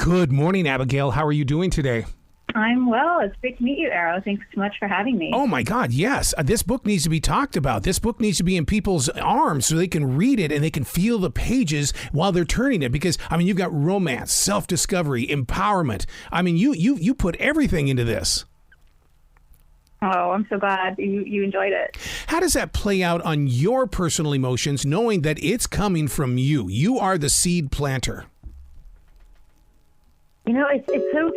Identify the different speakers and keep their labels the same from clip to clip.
Speaker 1: Good morning, Abigail. How are you doing today?
Speaker 2: I'm well. It's great to meet you, Arrow. Thanks so much for having me.
Speaker 1: Oh, my God, yes. This book needs to be talked about. This book needs to be in people's arms so they can read it and they can feel the pages while they're turning it. Because, I mean, you've got romance, self-discovery, empowerment. I mean, you put everything into this.
Speaker 2: Oh, I'm so glad you enjoyed it.
Speaker 1: How does that play out on your personal emotions, knowing that it's coming from you? You are the seed planter.
Speaker 2: You know, it's so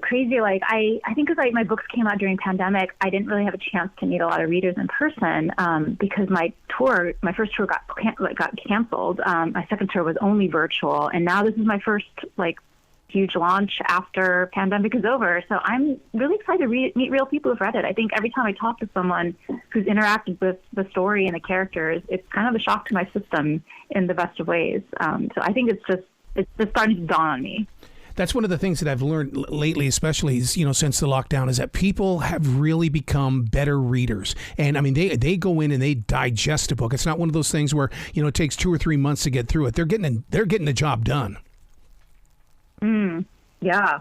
Speaker 2: crazy. Like, I think because my books came out during pandemic, I didn't really have a chance to meet a lot of readers in person because my first tour got canceled. My second tour was only virtual, and now this is my first huge launch after pandemic is over. So I'm really excited to meet real people who've read it. I think every time I talk to someone who's interacted with the story and the characters, it's kind of a shock to my system in the best of ways. So I think it's just starting to dawn on me.
Speaker 1: That's one of the things that I've learned lately, especially since the lockdown, is that people have really become better readers. And I mean, they go in and they digest a book. It's not one of those things where, it takes 2 or 3 months to get through it. They're getting the job done.
Speaker 2: Yeah.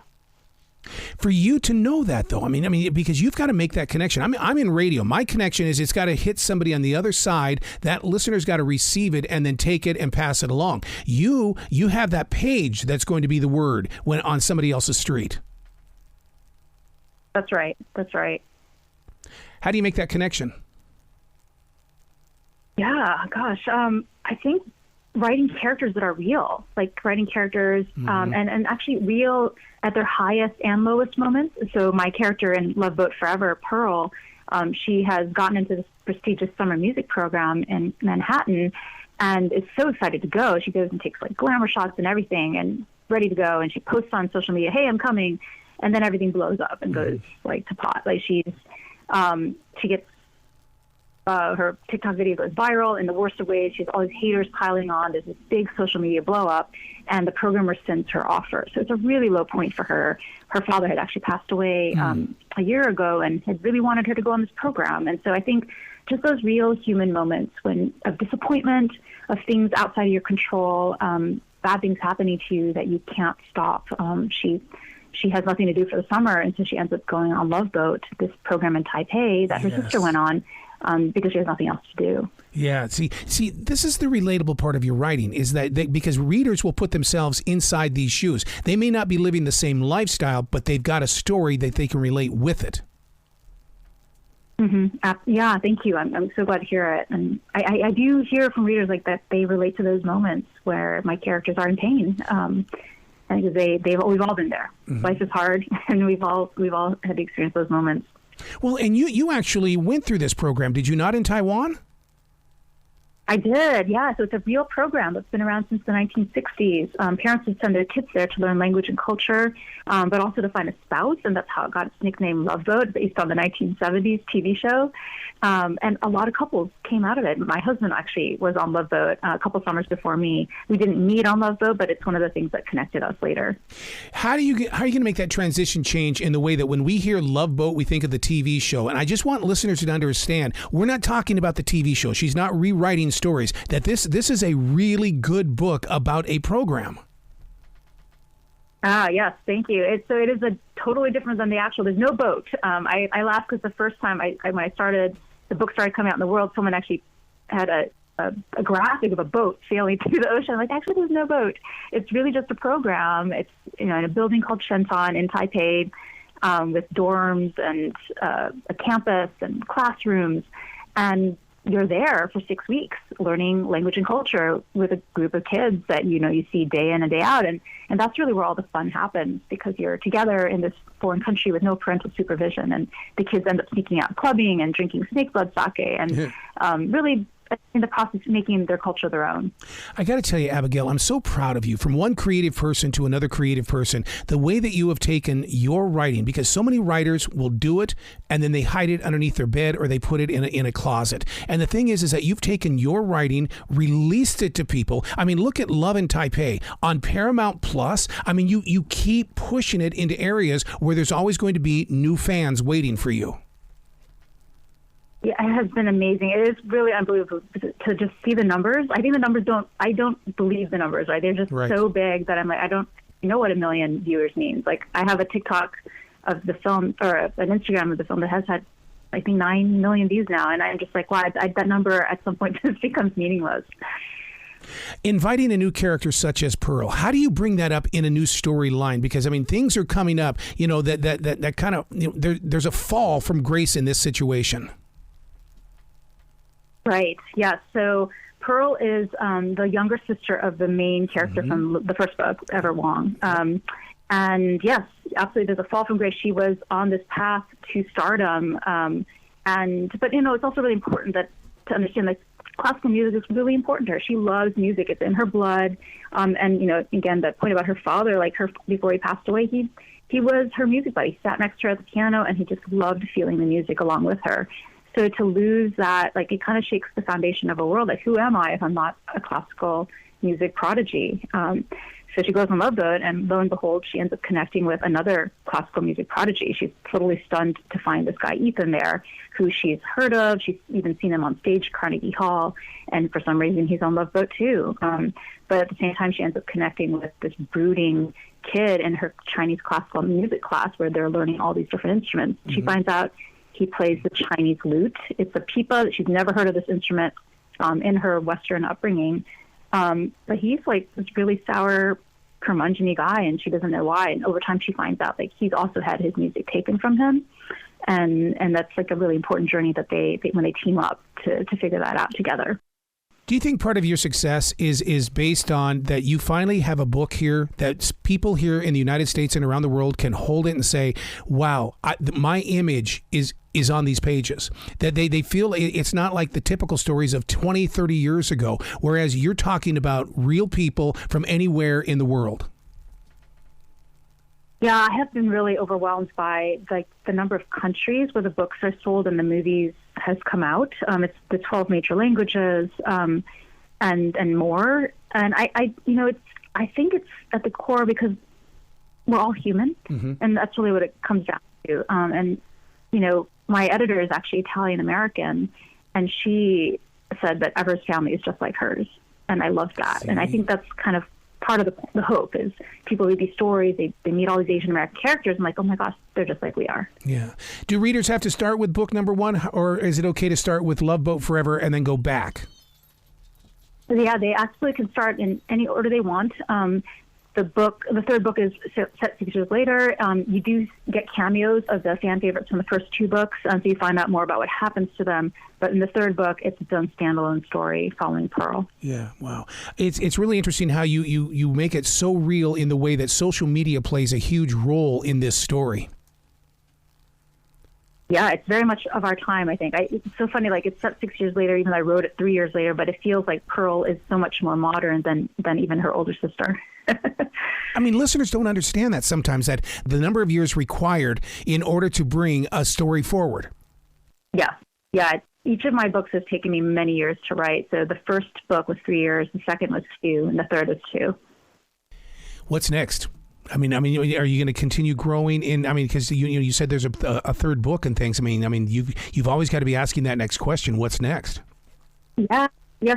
Speaker 1: For you to know that, though, I mean, because you've got to make that connection. I'm in radio. My connection is it's got to hit somebody on the other side. That listener's got to receive it and then take it and pass it along. You have that page that's going to be the word when on somebody else's street.
Speaker 2: That's right. That's right.
Speaker 1: How do you make that connection?
Speaker 2: Yeah, gosh. I think writing characters that are real, like writing characters and actually real at their highest and lowest moments. So my character in LOVEBOAT FOREVER, Pearl, she has gotten into this prestigious summer music program in Manhattan and is so excited to go. She goes and takes glamour shots and everything and ready to go. And she posts on social media, "Hey, I'm coming." And then everything blows up and goes to pot. She gets her TikTok video goes viral in the worst of ways. She has all these haters piling on. There's this big social media blow up, and the programmer sends her offer. So it's a really low point for her. Her father had actually passed away a year ago and had really wanted her to go on this program. And so I think just those real human moments of disappointment, of things outside of your control, bad things happening to you that you can't stop. She has nothing to do for the summer, and so she ends up going on LOVEBOAT, this program in Taipei that her sister went on. Because she has nothing else to do.
Speaker 1: Yeah. See, this is the relatable part of your writing is that because readers will put themselves inside these shoes. They may not be living the same lifestyle, but they've got a story that they can relate with it.
Speaker 2: Yeah, thank you. I'm so glad to hear it. And I do hear from readers that they relate to those moments where my characters are in pain. Because we've all been there. Life is hard, and we've all had to experience those moments.
Speaker 1: Well, and you actually went through this program, did you not, in Taiwan?
Speaker 2: I did, yeah. So it's a real program that's been around since the 1960s. Parents would send their kids there to learn language and culture, but also to find a spouse, and that's how it got its nickname LOVEBOAT, based on the 1970s TV show. And a lot of couples came out of it. My husband actually was on LOVEBOAT a couple summers before me. We didn't meet on LOVEBOAT, but it's one of the things that connected us later. How
Speaker 1: are you going to make that transition change in the way that when we hear LOVEBOAT, we think of the TV show? And I just want listeners to understand, we're not talking about the TV show. She's not rewriting stories. That this is a really good book about a program.
Speaker 2: Yes, thank you. It is a totally different than the actual. There's no boat. I laugh because the first time when I started, the book started coming out in the world, someone actually had a graphic of a boat sailing through the ocean. I'm like, actually, there's no boat. It's really just a program. It's in a building called Chien Tan in Taipei, with dorms and a campus and classrooms, and you're there for 6 weeks learning language and culture with a group of kids that you see day in and day out, and that's really where all the fun happens, because you're together in this foreign country with no parental supervision, and the kids end up sneaking out clubbing and drinking snake blood sake and really in the process making their culture their own.
Speaker 1: I got to tell you, Abigail, I'm so proud of you. From one creative person to another creative person, the way that you have taken your writing, because so many writers will do it and then they hide it underneath their bed or they put it in a closet. And the thing is that you've taken your writing, released it to people. I mean, look at Love in Taipei on Paramount Plus. I mean, you keep pushing it into areas where there's always going to be new fans waiting for you.
Speaker 2: Yeah, it has been amazing. It is really unbelievable to just see the numbers. I think the numbers I don't believe the numbers, right? They're just so big that I'm like, know what a million viewers means. Like, I have a TikTok of the film, or an Instagram of the film that has had, I think, 9 million views now. And I'm just like, wow, that number at some point just becomes meaningless.
Speaker 1: Inviting a new character such as Pearl, how do you bring that up in a new storyline? Because, I mean, things are coming up, that kind of, there's a fall from grace in this situation. Right.
Speaker 2: Yeah. So Pearl is the younger sister of the main character from the first book, ever, Wong. And yes, absolutely, there's a fall from grace. She was on this path to stardom. But it's also really important to understand that classical music is really important to her. She loves music. It's in her blood. And, again, that point about her father, like before he passed away, he was her music buddy. He sat next to her at the piano, and he just loved feeling the music along with her. So to lose that, like, it kind of shakes the foundation of a world. Like, who am I if I'm not a classical music prodigy? So she goes on Love Boat, and lo and behold, she ends up connecting with another classical music prodigy. She's totally stunned to find this guy, Ethan, there, who she's heard of. She's even seen him on stage, Carnegie Hall, and for some reason he's on Love Boat too. But at the same time, she ends up connecting with this brooding kid in her Chinese classical music class where they're learning all these different instruments. She finds out he plays the Chinese lute. It's a pipa. She's never heard of this instrument in her Western upbringing. But he's like this really sour, curmudgeon-y guy, and she doesn't know why. And over time, she finds out like he's also had his music taken from him, and that's like a really important journey that they when they team up to figure that out together.
Speaker 1: Do you think part of your success is based on that you finally have a book here that people here in the United States and around the world can hold it and say, wow, my image is on these pages, that they feel it's not like the typical stories of 20, 30 years ago, whereas you're talking about real people from anywhere in the world?
Speaker 2: Yeah, I have been really overwhelmed by the number of countries where the books are sold and the movies has come out. It's the 12 major languages and more. And I think it's at the core because we're all human, and that's really what it comes down to. My editor is actually Italian American, and she said that Ever's family is just like hers, and I love that. And I think that's kind of part of the hope is people read these stories, they meet all these Asian American characters, and like, oh my gosh, they're just like we are. Yeah.
Speaker 1: Do readers have to start with book number 1, or is it okay to start with Love Boat Forever and then go back?
Speaker 2: Yeah, they absolutely can start in any order they want. The third book is set 6 years later. You do get cameos of the fan favorites from the first 2 books, so you find out more about what happens to them. But in the third book, it's its own standalone story following Pearl.
Speaker 1: Yeah, wow. It's really interesting how you make it so real in the way that social media plays a huge role in this story.
Speaker 2: Yeah, it's very much of our time, I think. It's so funny, like it's set 6 years later, even though I wrote it 3 years later, but it feels like Pearl is so much more modern than even her older sister.
Speaker 1: I mean, listeners don't understand that sometimes, that the number of years required in order to bring a story forward.
Speaker 2: Yeah. Each of my books has taken me many years to write. So the first book was 3 years, the second was 2, and the third was 2.
Speaker 1: What's next? I mean, are you going to continue growing in? I mean, because you said there's a third book and things. I mean, you've always got to be asking that next question. What's next?
Speaker 2: Yeah.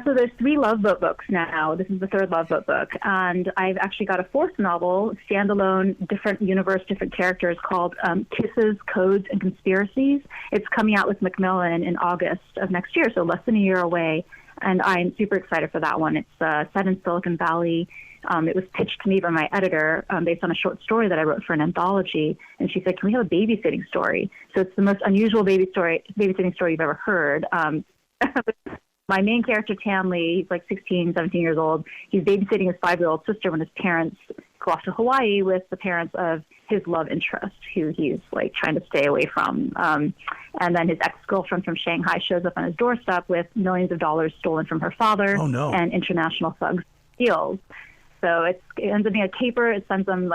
Speaker 2: So there's 3 Love Boat books now. This is the 3rd Love Boat book, and I've actually got a 4th novel, standalone, different universe, different characters, called Kisses, Codes, and Conspiracies. It's coming out with Macmillan in August of next year, so less than a year away. And I'm super excited for that one. It's set in Silicon Valley. It was pitched to me by my editor based on a short story that I wrote for an anthology. And she said, can we have a babysitting story? So it's the most unusual babysitting story you've ever heard. My main character, Tan Lee, he's like 16, 17 years old. He's babysitting his 5-year-old sister when his parents go off to Hawaii with the parents of his love interest, who he's like trying to stay away from. And then his ex-girlfriend from Shanghai shows up on his doorstep with millions of dollars stolen from her father.
Speaker 1: Oh, no.
Speaker 2: And international thugs deals. So it ends up being a caper. It sends them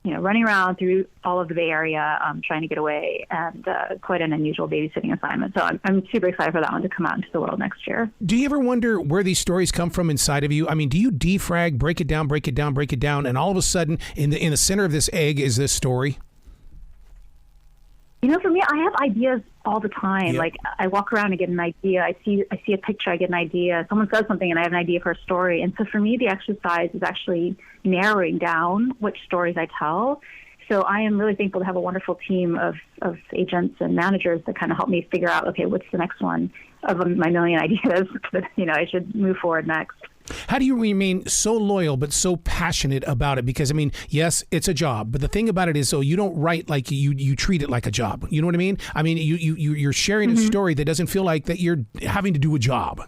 Speaker 2: running around through all of the Bay Area, trying to get away, and quite an unusual babysitting assignment. So I'm super excited for that one to come out into the world next year.
Speaker 1: Do you ever wonder where these stories come from inside of you? I mean, do you defrag, break it down, and all of a sudden in the center of this egg is this story?
Speaker 2: For me, I have ideas all the time.
Speaker 1: Yep.
Speaker 2: Like I walk around and get an idea. I see a picture, I get an idea. Someone says something and I have an idea for a story. And so for me, the exercise is actually narrowing down which stories I tell. So I am really thankful to have a wonderful team of agents and managers that kind of help me figure out, okay, what's the next one of my million ideas that, I should move forward next.
Speaker 1: How do you remain so loyal but so passionate about it? Because, yes, it's a job, but the thing about it is, you don't write like you treat it like a job. You know what I mean? You're sharing a story that doesn't feel like that you're having to do a job.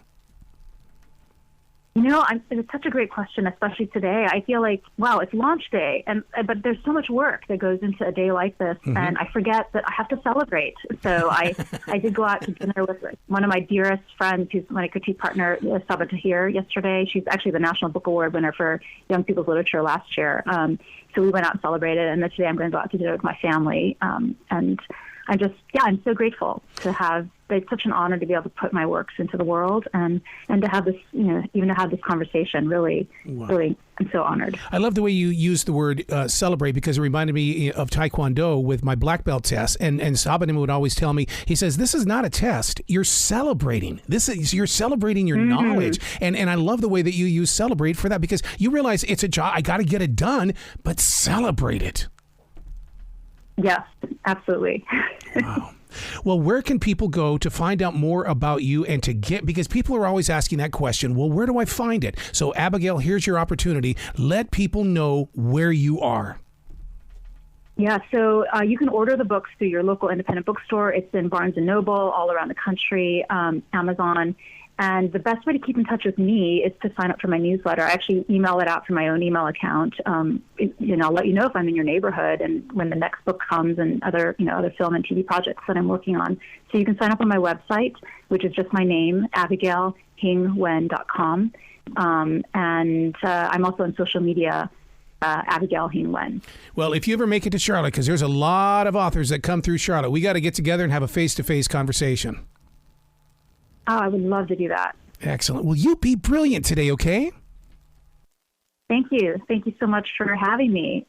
Speaker 2: It's such a great question, especially today. I feel like, wow, it's launch day, but there's so much work that goes into a day like this, and I forget that I have to celebrate. So I did go out to dinner with one of my dearest friends, who's my critique partner, Sabah Tahir, yesterday. She's actually the National Book Award winner for Young People's Literature last year. So we went out and celebrated, and then today I'm going to go out to dinner with my family. And I'm so grateful to have. It's such an honor to be able to put my works into the world and to have this, even to have this conversation. Really, really, I'm so honored.
Speaker 1: I love the way you use the word celebrate, because it reminded me of Taekwondo with my black belt test. And Sabanim would always tell me, he says, this is not a test. You're celebrating. You're celebrating your knowledge. And I love the way that you use celebrate for that, because you realize it's a job. I got to get it done, but celebrate it.
Speaker 2: Yes, absolutely.
Speaker 1: Wow. Well, where can people go to find out more about you and because people are always asking that question, well, where do I find it? So, Abigail, here's your opportunity. Let people know where you are.
Speaker 2: Yeah, so you can order the books through your local independent bookstore. It's in Barnes & Noble, all around the country, Amazon. And the best way to keep in touch with me is to sign up for my newsletter. I actually email it out from my own email account. I'll let you know if I'm in your neighborhood and when the next book comes, and other film and TV projects that I'm working on. So you can sign up on my website, which is just my name, AbigailHingWen.com. And I'm also on social media, Abigail Hing Wen.
Speaker 1: Well, if you ever make it to Charlotte, because there's a lot of authors that come through Charlotte, we got to get together and have a face-to-face conversation.
Speaker 2: Oh, I would love to do that.
Speaker 1: Excellent. Well, you be brilliant today, okay?
Speaker 2: Thank you. Thank you so much for having me.